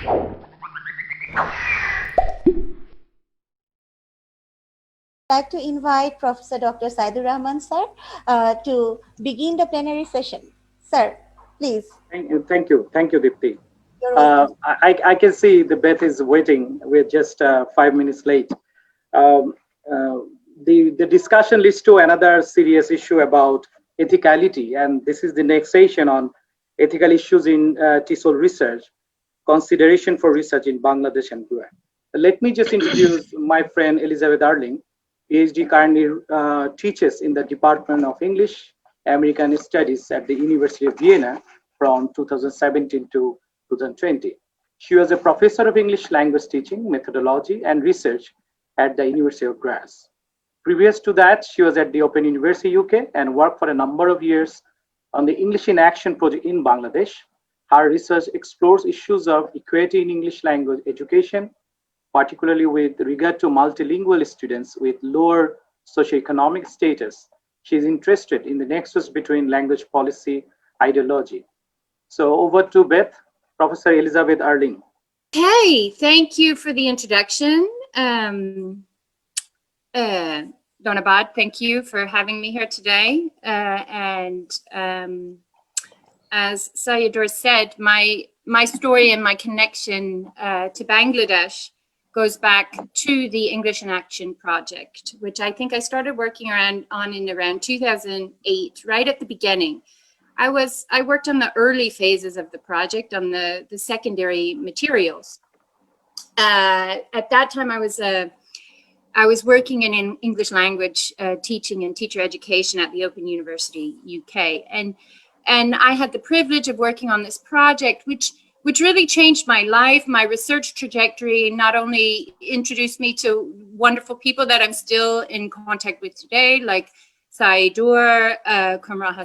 I'd like to invite Professor Dr. Saidur Rahman, sir, to begin the plenary session. Sir, please. Thank you, Dipti. You're welcome. I can see the Beth is waiting. We're just 5 minutes late. Um, uh, the discussion leads to another serious issue about ethicality, and this is the next session on ethical issues in TESOL research, consideration for research in Bangladesh and Goa. Let me just introduce my friend Elizabeth Erling. PhD currently teaches in the Department of English American Studies at the University of Vienna from 2017 to 2020. She was a professor of English language teaching, methodology, and research at the University of Graz. Previous to that, she was at the Open University UK and worked for a number of years on the English in Action project in Bangladesh. Her research explores issues of equity in English language education, particularly with regard to multilingual students with lower socioeconomic status. She is interested in the nexus between language policy ideology. So over to Beth, Professor Elizabeth Erling. Okay, thank you for the introduction. Donabad, thank you for having me here today. As Sayudur said, my story and my connection to Bangladesh goes back to the English in Action project, which I think I started working on in around 2008, right at the beginning. I worked on the early phases of the project, on the secondary materials. At that time, I was working in English language teaching and teacher education at the Open University UK, and I had the privilege of working on this project, which really changed my life, my research trajectory. Not only introduced me to wonderful people that I'm still in contact with today, like Saidur, Kamra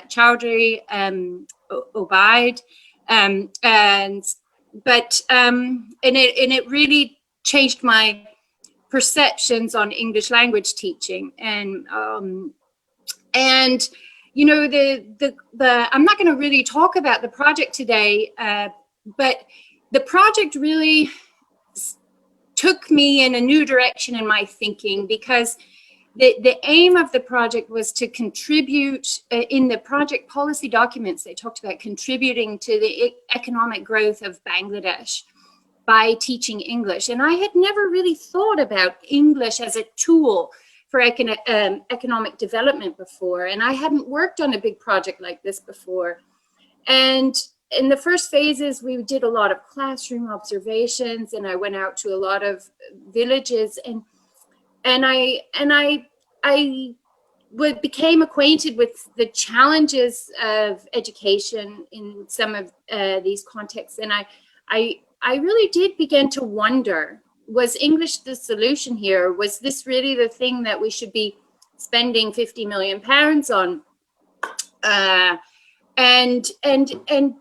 Chowdhury, Obaid, and it really changed my perceptions on English language teaching, and you know, I'm not going to really talk about the project today, but the project really took me in a new direction in my thinking, because the aim of the project was to contribute in the project policy documents. They talked about contributing to the economic growth of Bangladesh by teaching English. And I had never really thought about English as a tool for economic development before. And I hadn't worked on a big project like this before. And in the first phases, we did a lot of classroom observations, and I went out to a lot of villages, and I became acquainted with the challenges of education in some of these contexts. And I really did begin to wonder, was English the solution here? Was this really the thing that we should be spending £50 million on? And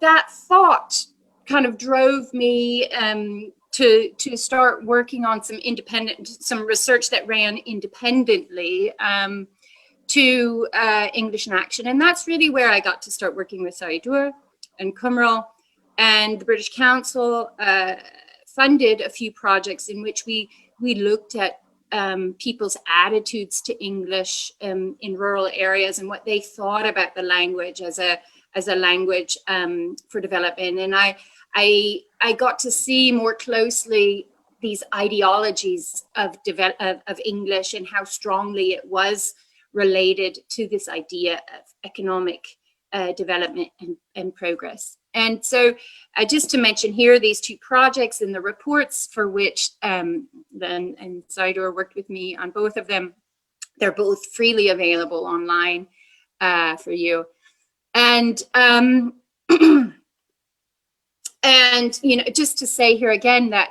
that thought kind of drove me to start working on some research that ran independently to English in Action. And that's really where I got to start working with Saidur and Kumral. And the British Council funded a few projects in which we looked at people's attitudes to English in rural areas, and what they thought about the language as a language for development. And I got to see more closely these ideologies of English, and how strongly it was related to this idea of economic development and progress. And so just to mention here, these two projects and the reports for which and Saidur worked with me on both of them, they're both freely available online for you. And and you know, just to say here again that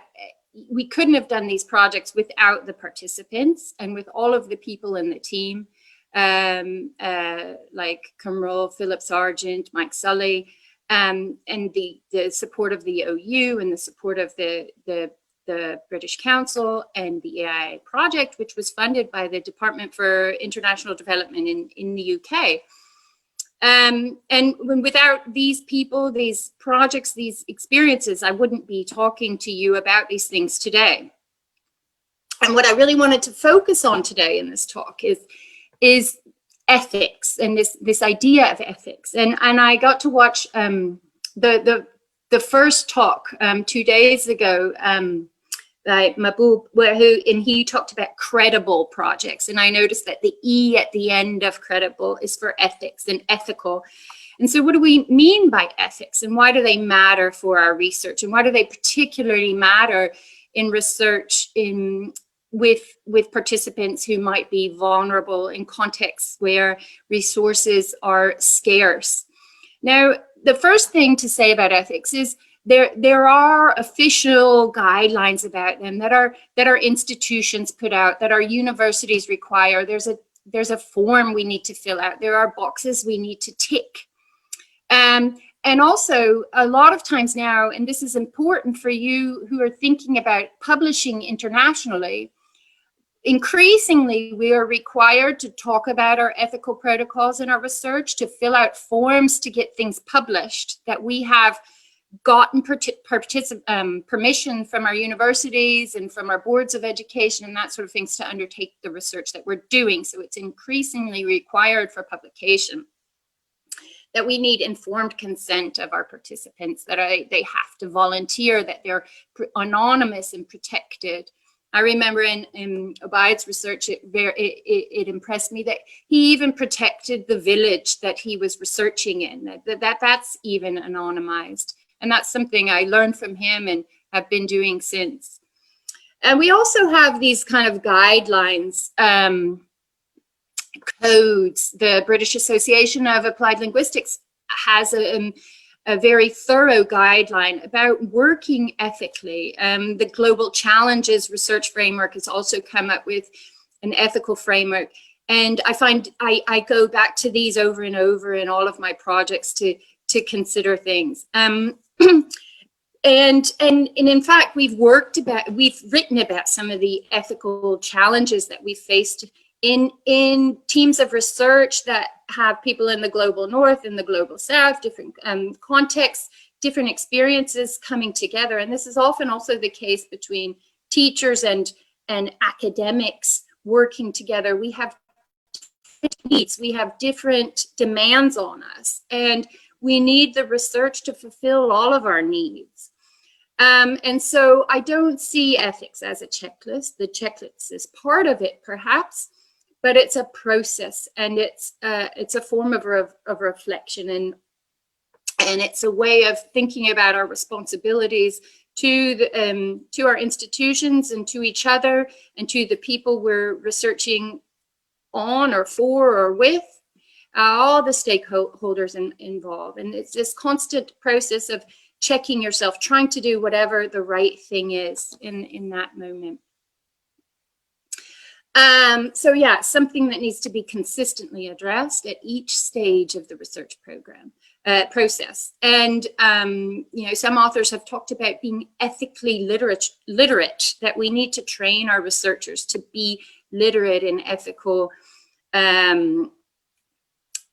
we couldn't have done these projects without the participants and with all of the people in the team, like Kumral, Philip Sargent, Mike Sully, and the support of the OU and the support of the British Council and the EIA project, which was funded by the Department for International Development in the UK. And without these people, these projects, these experiences, I wouldn't be talking to you about these things today. And what I really wanted to focus on today in this talk is ethics and this idea of ethics. And I got to watch the first talk 2 days ago by Mahbub, and he talked about credible projects. And I noticed that the E at the end of credible is for ethics and ethical. And so what do we mean by ethics, and why do they matter for our research, and why do they particularly matter in research with participants who might be vulnerable in contexts where resources are scarce? Now, the first thing to say about ethics is there are official guidelines about them that our institutions put out, that our universities require. There's a form we need to fill out. There are boxes we need to tick. And also, a lot of times now, and this is important for you who are thinking about publishing internationally, increasingly, we are required to talk about our ethical protocols in our research, to fill out forms to get things published, that we have gotten permission from our universities and from our boards of education and that sort of things to undertake the research that we're doing. So it's increasingly required for publication that we need informed consent of our participants, that they have to volunteer, that they're anonymous and protected. I remember in Obaid's research, it impressed me that he even protected the village that he was researching in, that's even anonymized. And that's something I learned from him and have been doing since. And we also have these kind of guidelines, codes. The British Association of Applied Linguistics has a very thorough guideline about working ethically. The Global Challenges Research Framework has also come up with an ethical framework. And I find I go back to these over and over in all of my projects to consider things. And in fact, we've written about some of the ethical challenges that we faced in teams of research that have people in the global north and the global south, different contexts, different experiences coming together. And this is often also the case between teachers and academics working together. We have different needs, we have different demands on us, and we need the research to fulfill all of our needs. And so I don't see ethics as a checklist. The checklist is part of it, perhaps, but it's a process, and it's a form of reflection, and it's a way of thinking about our responsibilities to our institutions and to each other and to the people we're researching on or for or with, all the stakeholders involved. And it's this constant process of checking yourself, trying to do whatever the right thing is in that moment. So yeah, something that needs to be consistently addressed at each stage of the research program process. And some authors have talked about being ethically literate, that we need to train our researchers to be literate in ethical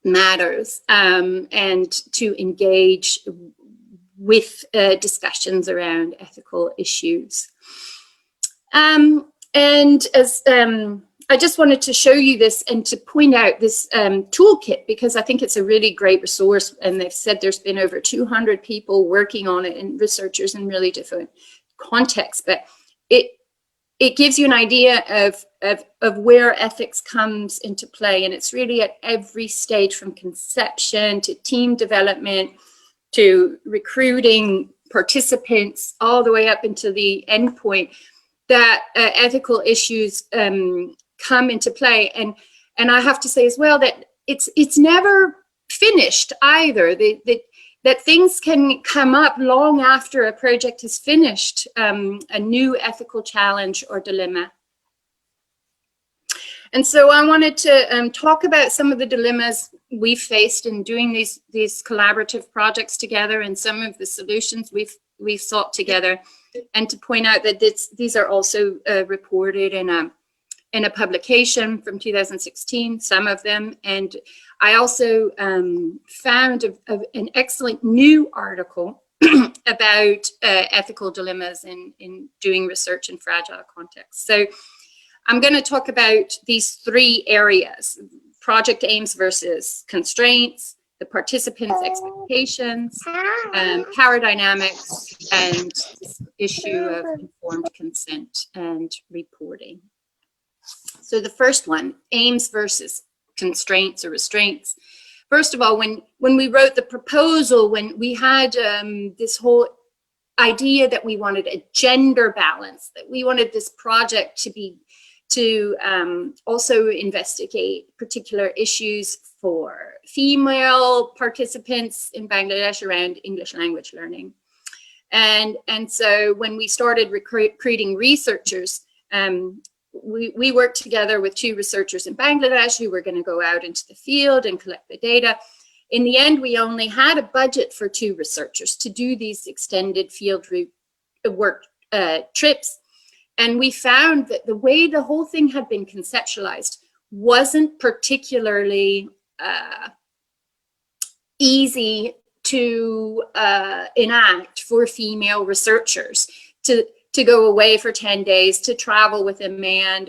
matters, and to engage with discussions around ethical issues. And as I just wanted to show you this and to point out this toolkit, because I think it's a really great resource, and they've said there's been over 200 people working on it, and researchers in really different contexts, but it gives you an idea of where ethics comes into play, and it's really at every stage, from conception to team development to recruiting participants, all the way up into the end point, that ethical issues come into play. And I have to say as well that it's never finished either. That things can come up long after a project is finished, a new ethical challenge or dilemma. And so I wanted to talk about some of the dilemmas we faced in doing these collaborative projects together, and some of the solutions we've sought together, and to point out that these are also reported in in a publication from 2016, some of them. And I also found an excellent new article about ethical dilemmas in doing research in fragile contexts. So I'm going to talk about these three areas: project aims versus constraints, the participants' expectations, power dynamics, and this issue of informed consent and reporting. So the first one, aims versus constraints or restraints. First of all, when we wrote the proposal, when we had this whole idea that we wanted a gender balance, that we wanted this project to also investigate particular issues for female participants in Bangladesh around English language learning. And so when we started recruiting researchers, we worked together with two researchers in Bangladesh who were going to go out into the field and collect the data. In the end, we only had a budget for two researchers to do these extended field work trips. And we found that the way the whole thing had been conceptualized wasn't particularly easy to enact for female researchers to go away for 10 days, to travel with a man.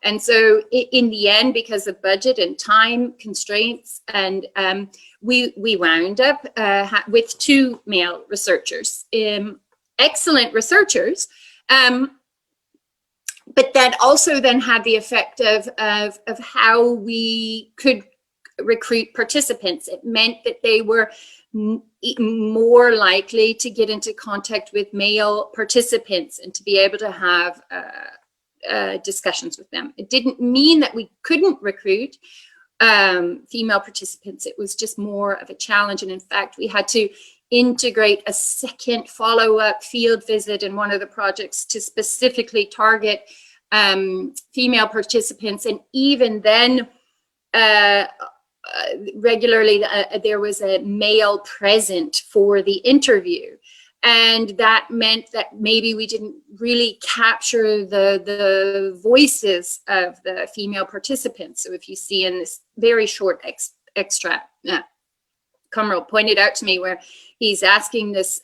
And so in the end, because of budget and time constraints, and we wound up with two male researchers, excellent researchers, but that also then had the effect of how we could recruit participants. It meant that they were more likely to get into contact with male participants and to be able to have discussions with them. It didn't mean that we couldn't recruit female participants. It was just more of a challenge. And in fact, we had to integrate a second follow-up field visit in one of the projects to specifically target female participants. And even then, regularly there was a male present for the interview. And that meant that maybe we didn't really capture the voices of the female participants. So if you see in this very short extract, Kamral pointed out to me where he's asking this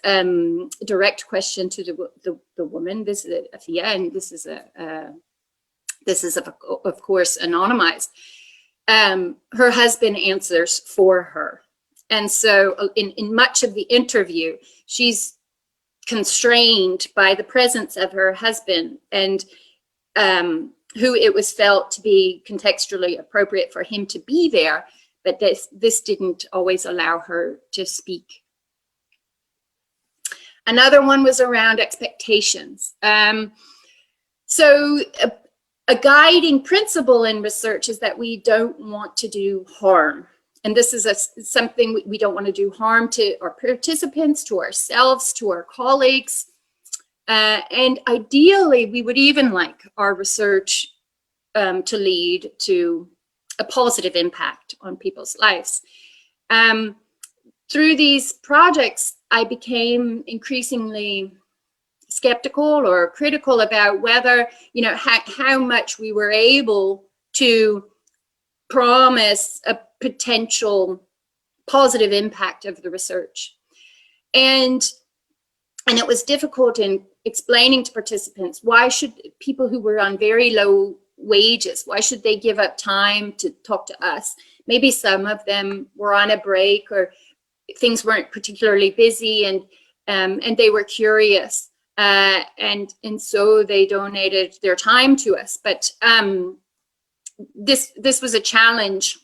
direct question to the woman. This is Afia, and this is of course anonymized. Her husband answers for her, and so in much of the interview, she's constrained by the presence of her husband, and who it was felt to be contextually appropriate for him to be there. But this didn't always allow her to speak. Another one was around expectations. So a guiding principle in research is that we don't want to do harm. And this is something we don't want to do harm to our participants, to ourselves, to our colleagues. And ideally, we would even like our research to lead to a positive impact on people's lives. Through these projects, I became increasingly skeptical or critical about whether, how much we were able to promise a potential positive impact of the research. And it was difficult in explaining to participants, why should people who were on very low wages, why should they give up time to talk to us? Maybe some of them were on a break or things weren't particularly busy, and they were curious, and so they donated their time to us. But this was a challenge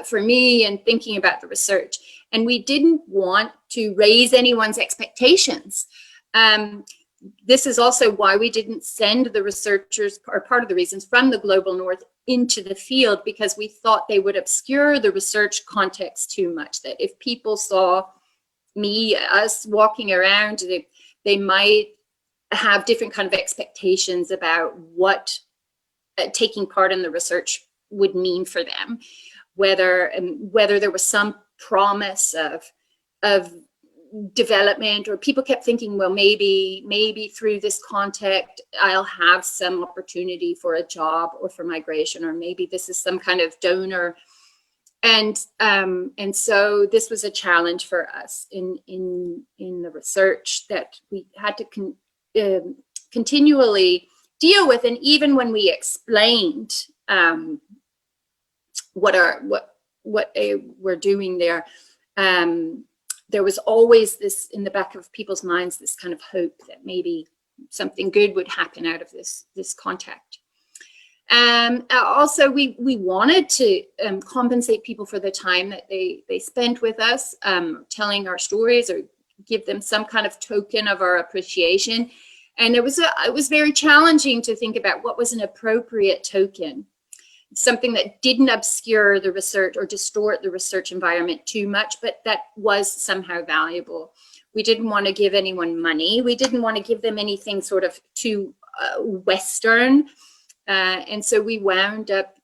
for me in thinking about the research, and we didn't want to raise anyone's expectations. This is also why we didn't send the researchers, or part of the reasons, from the Global North into the field, because we thought they would obscure the research context too much, that if people saw us walking around, they might have different kind of expectations about what taking part in the research would mean for them, whether there was some promise of development, or people kept thinking, well, maybe through this contact I'll have some opportunity for a job or for migration, or maybe this is some kind of donor. And so this was a challenge for us in the research that we had to continually deal with. And even when we explained what we're doing there, there was always this in the back of people's minds, this kind of hope that maybe something good would happen out of this contact. Also, we wanted to compensate people for the time that they spent with us, telling our stories, or give them some kind of token of our appreciation. And it was very challenging to think about what was an appropriate token, something that didn't obscure the research or distort the research environment too much, but that was somehow valuable. We didn't want to give anyone money. We didn't want to give them anything sort of too Western. And so we wound up,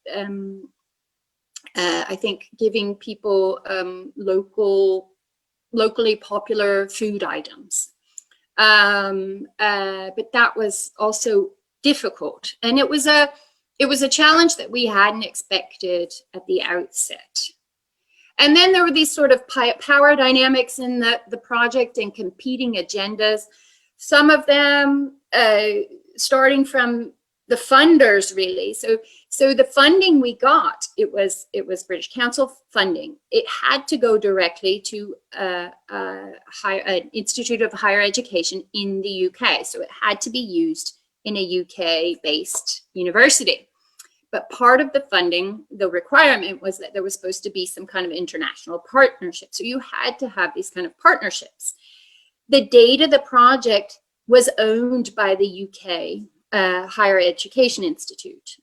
I think, giving people locally popular food items. But that was also difficult. And it was a challenge that we hadn't expected at the outset. And then there were these sort of power dynamics in the project and competing agendas. Some of them starting from the funders, really. So the funding we got, it was British Council funding. It had to go directly to an Institute of Higher Education in the UK. So it had to be used in a UK-based university. But part of the funding, the requirement was that there was supposed to be some kind of international partnership. So you had to have these kind of partnerships. The data, the project was owned by the UK Higher Education Institute.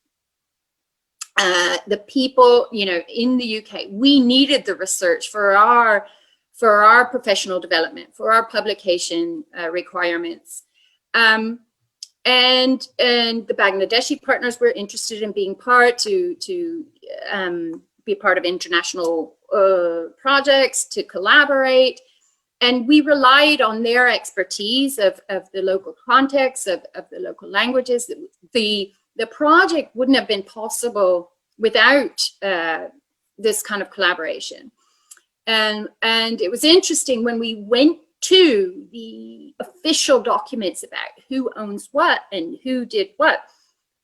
The people, in the UK, we needed the research for our professional development, for our publication requirements. And the Bangladeshi partners were interested in being to be part of international projects, to collaborate. And we relied on their expertise of the local context, of the local languages. The project wouldn't have been possible without this kind of collaboration. And it was interesting when we went to the official documents about who owns what and who did what.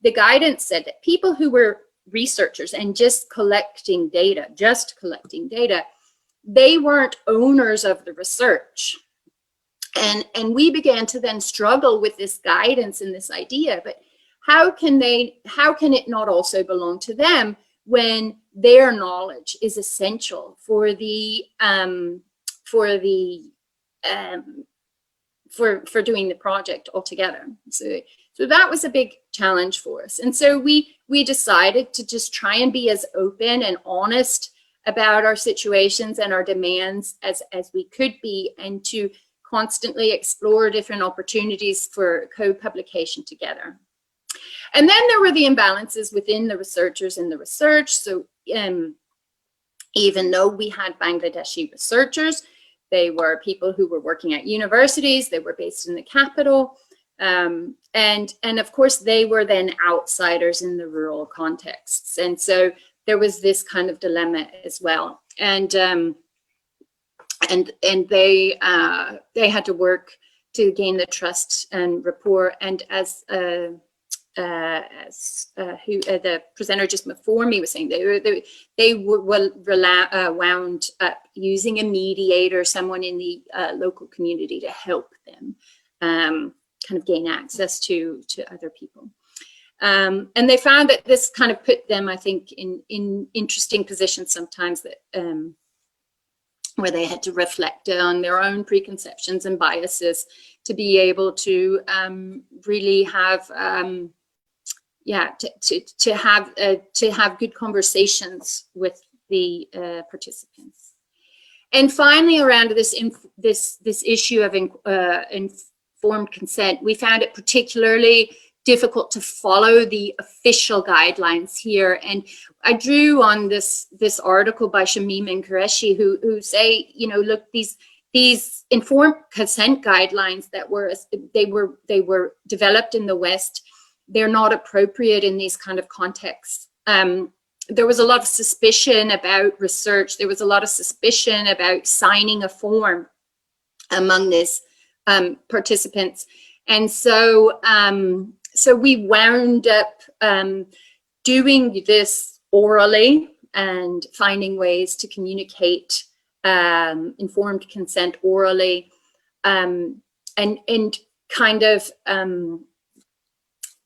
The guidance said that people who were researchers and just collecting data, they weren't owners of the research. And we began to then struggle with this guidance and this idea, but how can it not also belong to them when their knowledge is essential for doing the project altogether? So that was a big challenge for us. And so we decided to just try and be as open and honest about our situations and our demands as we could be, and to constantly explore different opportunities for co-publication together. And then there were the imbalances within the researchers in the research. So even though we had Bangladeshi researchers, they were people who were working at universities, they were based in the capital, and of course they were then outsiders in the rural contexts. And so there was this kind of dilemma as well. And they had to work to gain the trust and rapport. And as the presenter just before me was saying, they were wound up using a mediator, someone in the local community, to help them kind of gain access to other people. And they found that this kind of put them, I think, in interesting positions sometimes, that where they had to reflect on their own preconceptions and biases to be able to really have to have good conversations with the participants. And finally, around this issue of informed consent, we found it particularly difficult to follow the official guidelines here. And I drew on this article by Shamim and Qureshi, who say, look, these these informed consent guidelines that were developed in the West, they're not appropriate in these kind of contexts. There was a lot of suspicion about research. There was a lot of suspicion about signing a form among these participants. And so, so we wound up doing this orally and finding ways to communicate informed consent orally, and kind of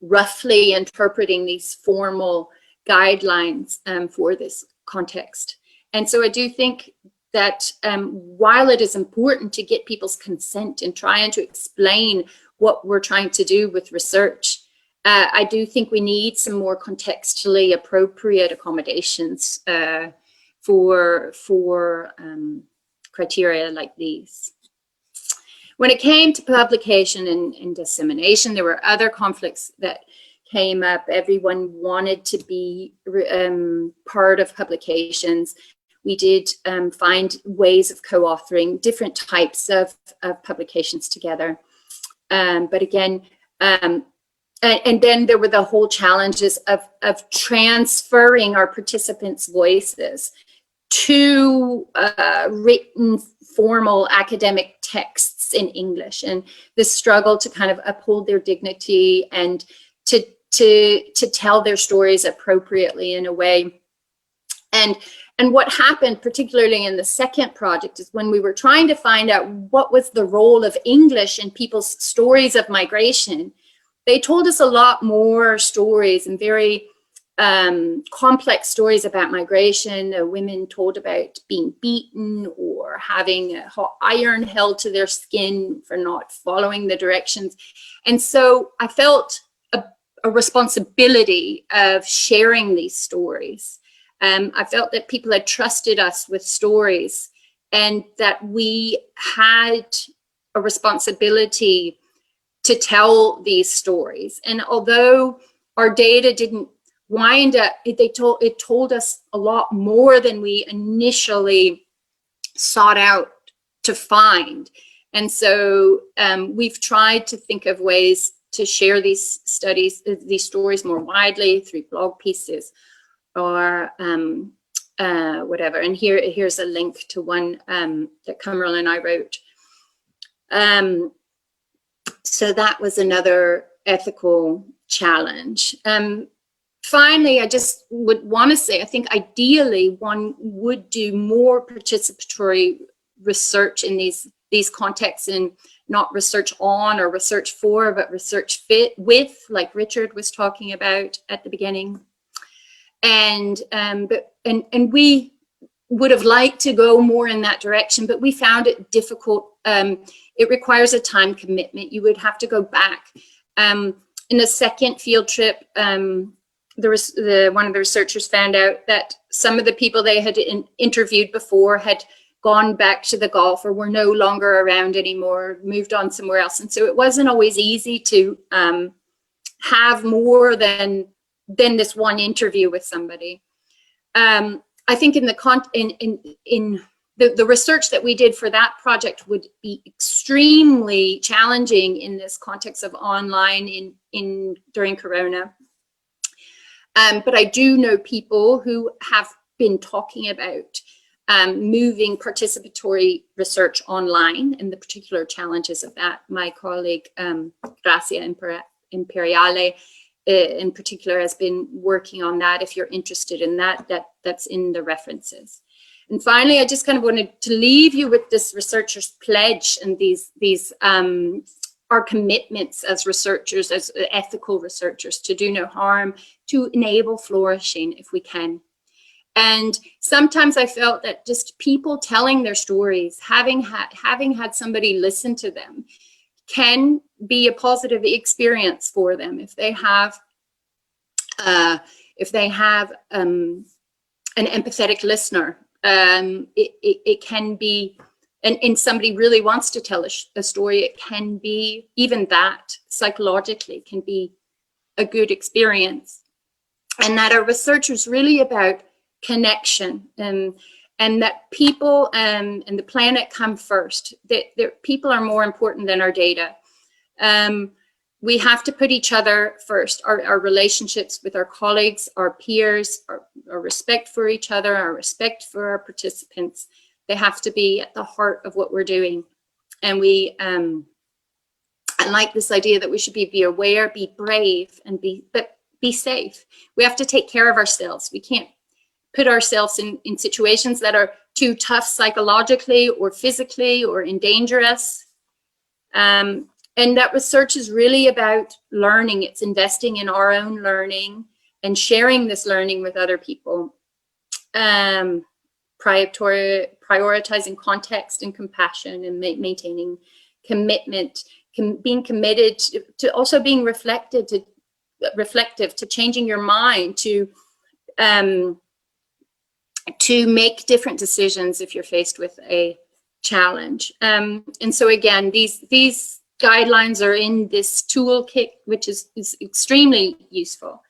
roughly interpreting these formal guidelines for this context. And so I do think that while it is important to get people's consent and trying to explain what we're trying to do with research, I do think we need some more contextually appropriate accommodations for criteria like these. When it came to publication and dissemination, there were other conflicts that came up. Everyone wanted to be part of publications. We did find ways of co-authoring different types of publications together. But again, and then there were the whole challenges of transferring our participants' voices to written formal academic texts in English, and the struggle to kind of uphold their dignity and to tell their stories appropriately in a way. And what happened, particularly in the second project, is when we were trying to find out what was the role of English in people's stories of migration, they told us a lot more stories and very complex stories about migration. Women told about being beaten or having a hot iron held to their skin for not following the directions. And so I felt a responsibility of sharing these stories. I felt that people had trusted us with stories and that we had a responsibility to tell these stories. And although our data didn't wind up, it told us a lot more than we initially sought out to find. And so we've tried to think of ways to share these studies, these stories more widely through blog pieces or whatever. And here's a link to one that Kamal and I wrote. So that was another ethical challenge. Finally, I just would want to say, I think ideally one would do more participatory research in these contexts, and not research on or research for, but research fit with, like Richard was talking about at the beginning. And we would have liked to go more in that direction, but we found it difficult. It requires a time commitment. You would have to go back. In the second field trip, one of the researchers found out that some of the people they had interviewed before had gone back to the Gulf or were no longer around anymore, moved on somewhere else. And so it wasn't always easy to have more than this one interview with somebody. I think in the research that we did for that project would be extremely challenging in this context of online during Corona. But I do know people who have been talking about moving participatory research online and the particular challenges of that. My colleague, Gracia Imperiale, in particular, has been working on that. If you're interested in that, that's in the references. And finally, I just kind of wanted to leave you with this researcher's pledge and these our commitments as researchers, as ethical researchers, to do no harm, to enable flourishing if we can. And sometimes I felt that just people telling their stories, having had somebody listen to them, can be a positive experience for them if they have an empathetic listener. It can be, and somebody really wants to tell a story, it can be, even that psychologically can be a good experience. And that our research is really about connection, and and that people and the planet come first. That people are more important than our data. We have to put each other first, our relationships with our colleagues, our peers, our respect for each other, our respect for our participants. They have to be at the heart of what we're doing. And I like this idea that we should be aware, be brave, and be safe. We have to take care of ourselves. We can't put ourselves in situations that are too tough psychologically or physically or endanger us. And that research is really about learning. It's investing in our own learning and sharing this learning with other people. Prioritizing context and compassion, and maintaining commitment, being committed to also being reflective, to changing your mind, to make different decisions if you're faced with a challenge. And so again, these guidelines are in this toolkit, which is extremely useful.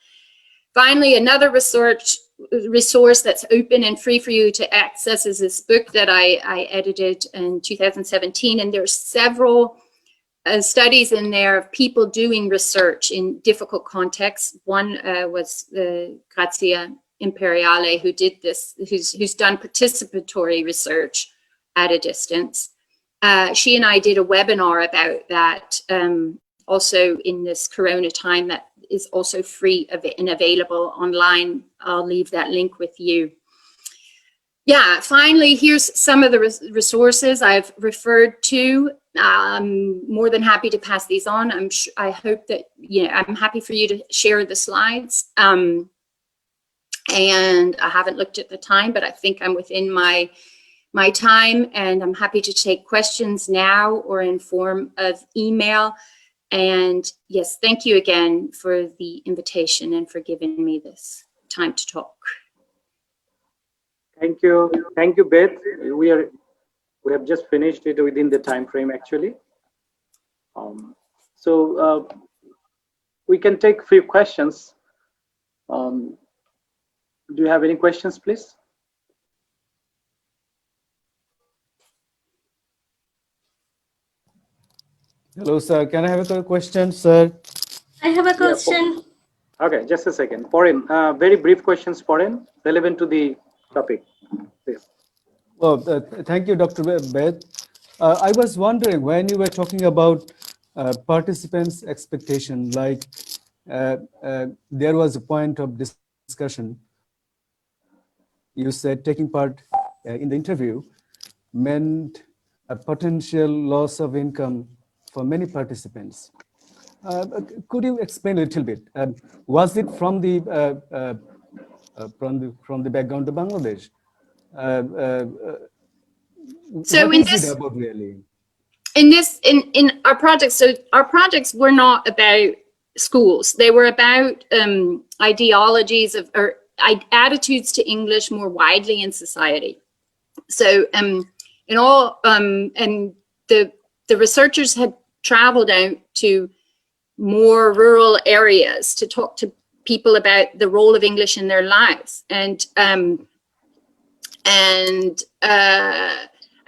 Finally, another resource that's open and free for you to access is this book that I edited in 2017. And there's several studies in there of people doing research in difficult contexts. One was Grazia Imperiale, who did this, who's done participatory research at a distance. She and I did a webinar about that, also in this Corona time, that is also free and available online. I'll leave that link with you. Yeah, finally, here's some of the resources I've referred to. I'm more than happy to pass these on. I hope that, I'm happy for you to share the slides. And I haven't looked at the time, but I think I'm within my time, and I'm happy to take questions now or in form of email. And yes, thank you again for the invitation and for giving me this time to talk. Thank you, Beth. We have just finished it within the time frame, actually. So we can take a few questions. Do you have any questions, please? Hello, sir. Can I have a question, sir? I have a question. Yeah, okay, just a second. Foreign, very brief questions, Foreign, relevant to the topic, please. Well, thank you, Dr. Beth. I was wondering, when you were talking about participants' expectation, like there was a point of discussion. You said taking part in the interview meant a potential loss of income for many participants. Could you explain a little bit? Was it from the background of Bangladesh? So what in is this, it about really? In our projects, so our projects were not about schools. They were about ideologies or attitudes to English more widely in society. So and the researchers had traveled out to more rural areas to talk to people about the role of English in their lives. And I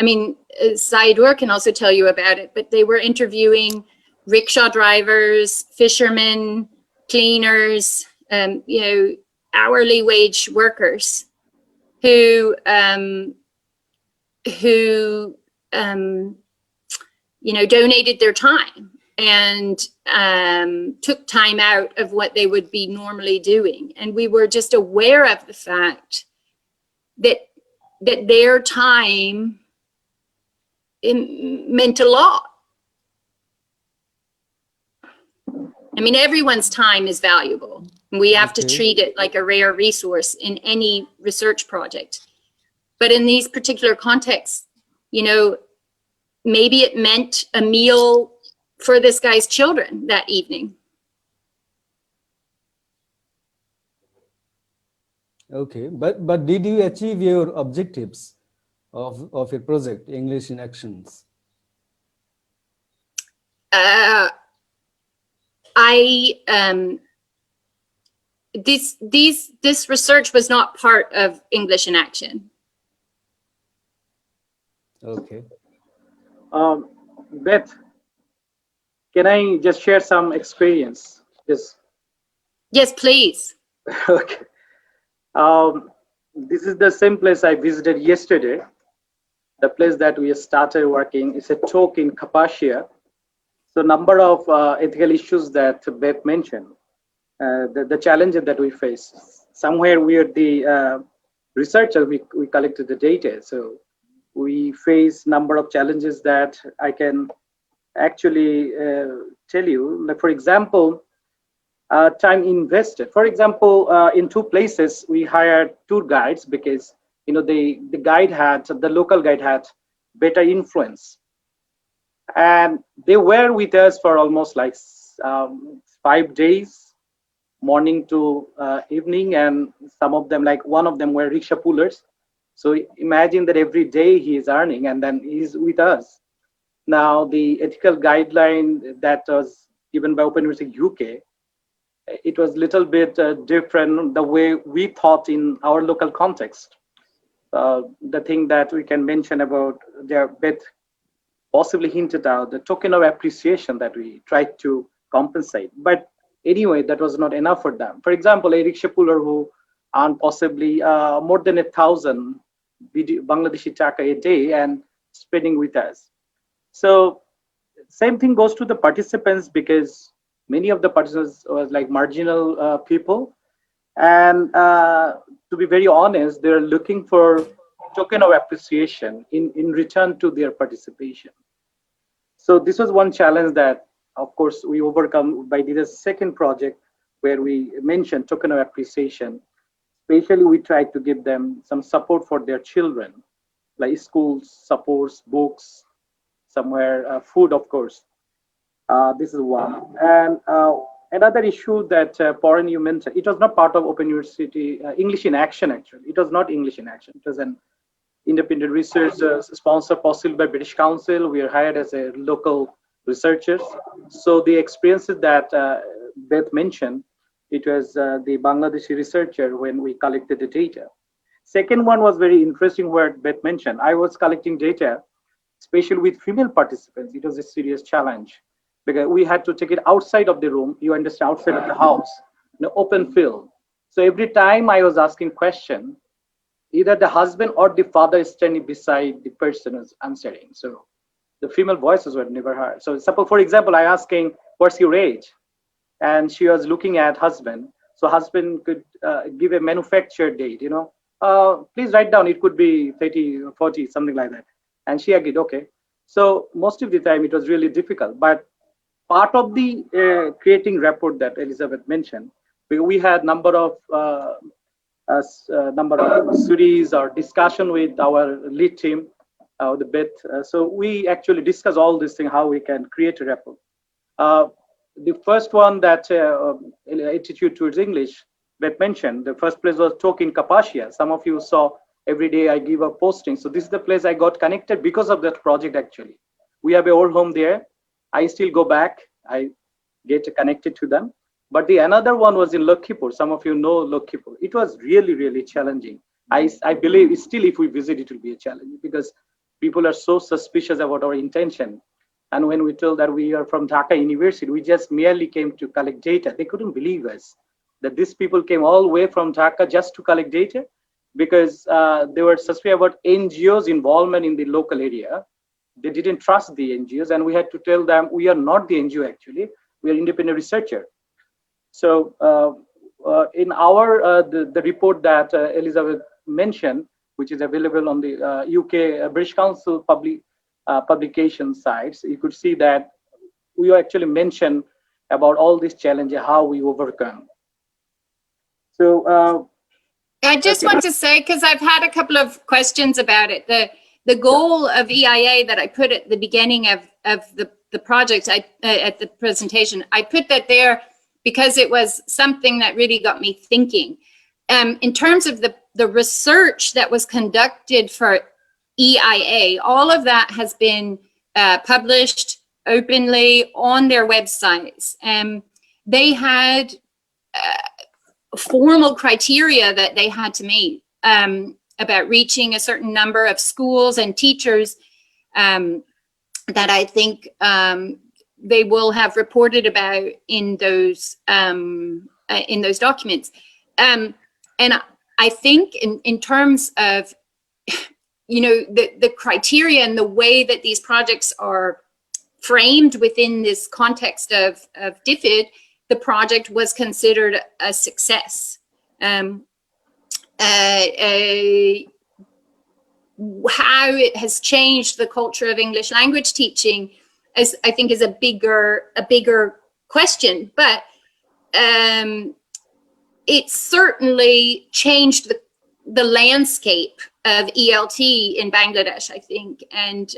mean, Saidur can also tell you about it, but they were interviewing rickshaw drivers, fishermen, cleaners, hourly wage workers who donated their time and took time out of what they would be normally doing. And we were just aware of the fact that their time meant a lot. I mean, everyone's time is valuable. We have to treat it like a rare resource in any research project. But in these particular contexts, maybe it meant a meal for this guy's children that evening. Okay, but did you achieve your objectives of your project, English in Actions? This research was not part of English in Action. Okay. Beth, can I just share some experience? Just Yes, please. okay. This is the same place I visited yesterday. The place that we started working is a talk in Kapasia. So number of ethical issues that Beth mentioned, the challenges that we face. Somewhere we are the researchers, we collected the data. So we face number of challenges that I can actually tell you. Like for example, time invested. For example, in two places we hired tour guides because the local guide had better influence, and they were with us for almost like 5 days, morning to evening, and some of them, like one of them, were rickshaw pullers. So imagine that every day he is earning and then he's with us. Now the ethical guideline that was given by Open University UK, it was little bit different the way we thought in our local context. The thing that we can mention about their Beth possibly hinted out, the token of appreciation that we tried to compensate. But anyway, that was not enough for them. For example, a rickshaw puller who earned possibly more than 1,000 Bangladeshi taka a day and spending with us. So same thing goes to the participants, because many of the participants was like marginal people, and to be very honest, they're looking for token of appreciation in return to their participation. So this was one challenge that, of course, we overcome by the second project, where we mentioned token of appreciation. Especially, we tried to give them some support for their children, like schools, supports, books, somewhere, food, of course. This is one. And another issue that Pauline, you mentioned, it was not part of Open University English in Action, actually. It was not English in Action. It was an independent research sponsored possibly by British Council. We are hired as a local researchers. So the experiences that Beth mentioned, it was the Bangladeshi researcher when we collected the data. Second one was very interesting where Beth mentioned. I was collecting data, especially with female participants. It was a serious challenge because we had to take it outside of the room, you understand, outside of the house, in an open field. So every time I was asking question, either the husband or the father is standing beside the person who's answering. So the female voices were never heard. So suppose, for example, I asking, what's your age? And she was looking at husband. So husband could give a manufacture date, please write down, it could be 30 or 40, something like that. And she agreed, okay. So most of the time it was really difficult. But part of the creating rapport that Elizabeth mentioned, we had number of series or discussion with our lead team, the Beth. So we actually discuss all these things, how we can create a rapport. The first one that attitude towards English, Beth mentioned, the first place was talk in Kapasia. Some of you saw every day I give a posting. So this is the place I got connected because of that project, actually. We have a old home there. I still go back. I get connected to them. But the another one was in Lakhipur. Some of you know Lakhipur. It was really, really challenging. I believe still if we visit, it will be a challenge because people are so suspicious about our intention. And when we told that we are from Dhaka University, we just merely came to collect data. They couldn't believe us that these people came all the way from Dhaka just to collect data, because they were suspicious about NGOs' involvement in the local area. They didn't trust the NGOs, and we had to tell them we are not the NGO, actually. We are independent researcher. So in our the report that Elizabeth mentioned, which is available on the UK British Council publication sites, you could see that we actually mentioned about all these challenges, how we overcome. So I just want to say, because I've had a couple of questions about it, the goal of EIA that I put at the beginning of the project, at the presentation, I put that there because it was something that really got me thinking. In terms of the research that was conducted for EIA, all of that has been published openly on their websites. They had formal criteria that they had to meet about reaching a certain number of schools and teachers that I think they will have reported about in those documents. And I think in terms of, the criteria and the way that these projects are framed within this context of DFID, the project was considered a success. How it has changed the culture of English language teaching I think is a bigger question, but it certainly changed the landscape of ELT in Bangladesh, I think, and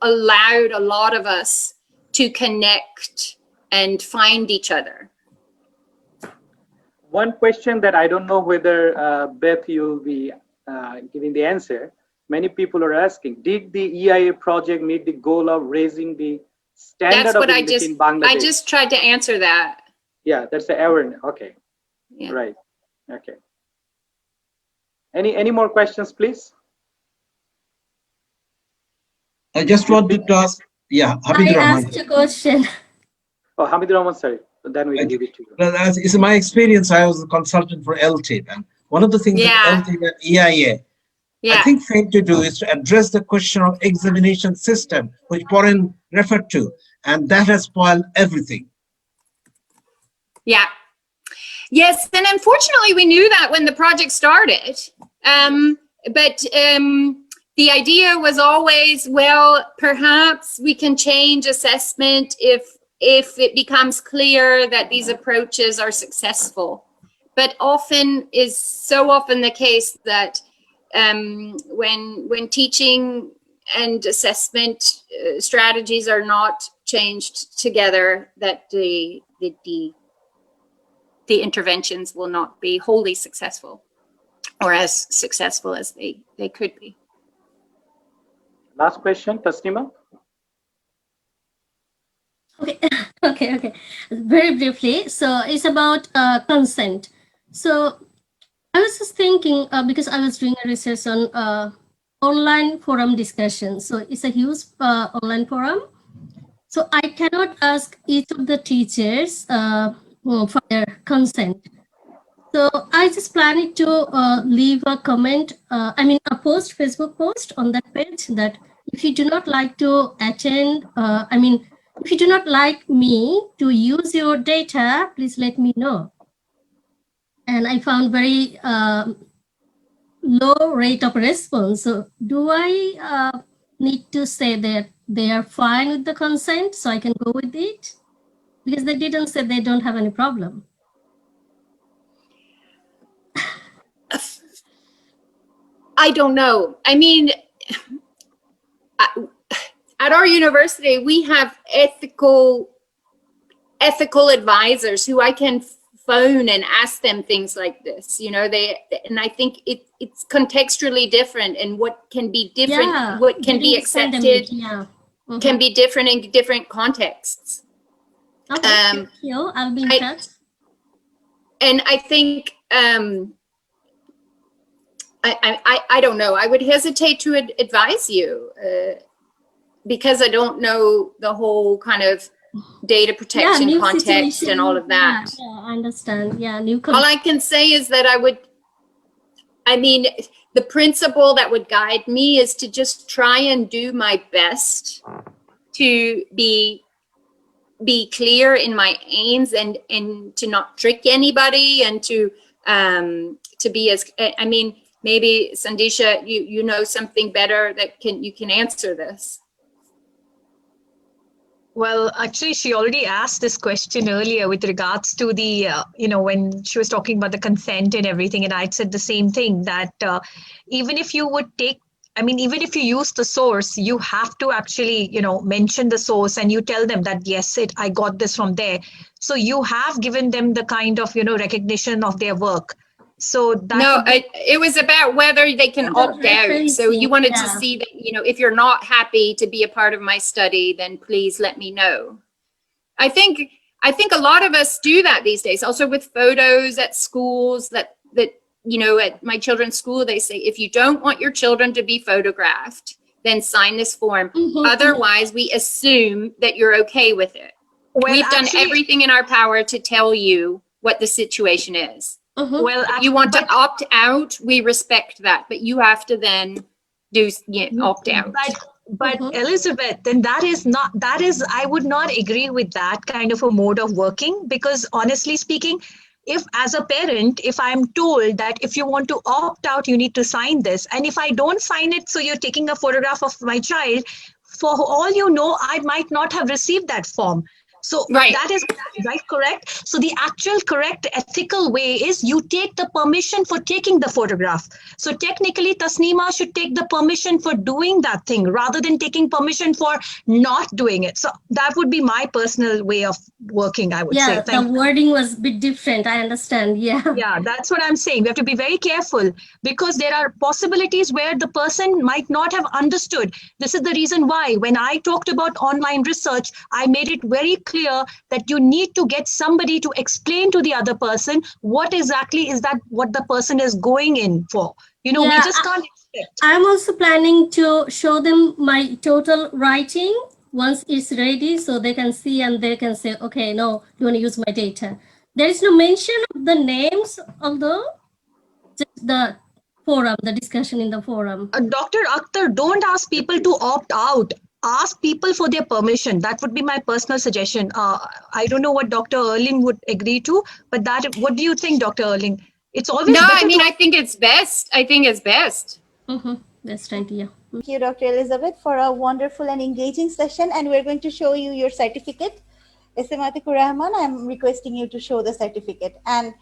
allowed a lot of us to connect and find each other. One question that I don't know whether Beth, you'll be giving the answer. Many people are asking, did the EIA project meet the goal of raising the standard of English in Bangladesh? I just tried to answer that. Yeah, that's the awareness. Okay. Yeah. Right. Okay. Any more questions, please? I just wanted to ask, yeah, Habidur I Rahman. asked a question. Oh, Hamidur Rahman, sorry. Then we'll give it to you. Well, as is my experience, I was a consultant for LTID, and one of the things that LTID and EIA, I think, failed to do is to address the question of examination system, which Poren referred to, and that has spoiled everything. Yeah. Yes, and unfortunately, we knew that when the project started. But the idea was always, well, perhaps we can change assessment if it becomes clear that these approaches are successful. But so often the case that when teaching and assessment strategies are not changed together, that the interventions will not be wholly successful or as successful as they could be. Last question, Taslima. Okay. Very briefly. So it's about consent. So I was just thinking, because I was doing a research on online forum discussion. So it's a huge online forum. So I cannot ask each of the teachers for their consent. So I just planning to leave a comment, a Facebook post on that page that if you do not like to attend, if you do not like me to use your data, please let me know. And I found very low rate of response. So do I need to say that they are fine with the consent so I can go with it? Because they didn't say they don't have any problem. I don't know. I mean, at our university, we have ethical advisors who I can phone and ask them things like this. And I think it's contextually different, and what can be different, what can be accepted, can be different in different contexts. Okay, thank you. I'll be in touch. And I think I don't know. I would hesitate to advise you because I don't know the whole kind of data protection context situation, and all of that. Yeah, I understand. Yeah, all I can say is that the principle that would guide me is to just try and do my best to be clear in my aims and to not trick anybody, and to be as, maybe Sandisha, you know something better that you can answer this. Well, actually, she already asked this question earlier with regards to the, when she was talking about the consent and everything, and I'd said the same thing, that even if you would even if you use the source, you have to actually, mention the source, and you tell them that, yes, I got this from there. So you have given them the kind of, recognition of their work. So that it was about whether they can opt out. So you wanted to see that, if you're not happy to be a part of my study, then please let me know. I think a lot of us do that these days, also with photos at schools that at my children's school, they say, if you don't want your children to be photographed, then sign this form. Mhm. Otherwise, we assume that you're okay with it. Well, We've done actually, everything in our power to tell you what the situation is. Mhm. well, If you want to opt out, we respect that, but you have to then opt out. But Mhm. Elizabeth, then that is, I would not agree with that kind of a mode of working, because honestly speaking, if as a parent, if I'm told that if you want to opt out, you need to sign this, and if I don't sign it, so you're taking a photograph of my child, for all you know, I might not have received that form. So Right. that is right, correct. So the actual correct ethical way is you take the permission for taking the photograph. So technically, Tasneema should take the permission for doing that thing rather than taking permission for not doing it. So that would be my personal way of working, I would say. Yeah, the Thank you. wording was a bit different. I understand. Yeah. Yeah, that's what I'm saying. We have to be very careful because there are possibilities where the person might not have understood. This is the reason why, when I talked about online research, I made it very clear that you need to get somebody to explain to the other person what exactly is that what the person is going in for. You know, we Yeah, just can't expect. I'm also planning to show them my total writing once it's ready so they can see and they can say, okay, no, you want to use my data. There is no mention of the names of the forum, the discussion in the forum. Dr. Akhtar, don't ask people to opt out. Ask people for their permission. That would be my personal suggestion. I don't know what Dr. Erling would agree to, but what do you think, Dr. Erling? It's always No, better I mean, to. I think it's best. I think it's best. Best idea. Thank you, Dr. Elizabeth, for a wonderful and engaging session. And we're going to show you your certificate. Rahman, I'm requesting you to show the certificate. And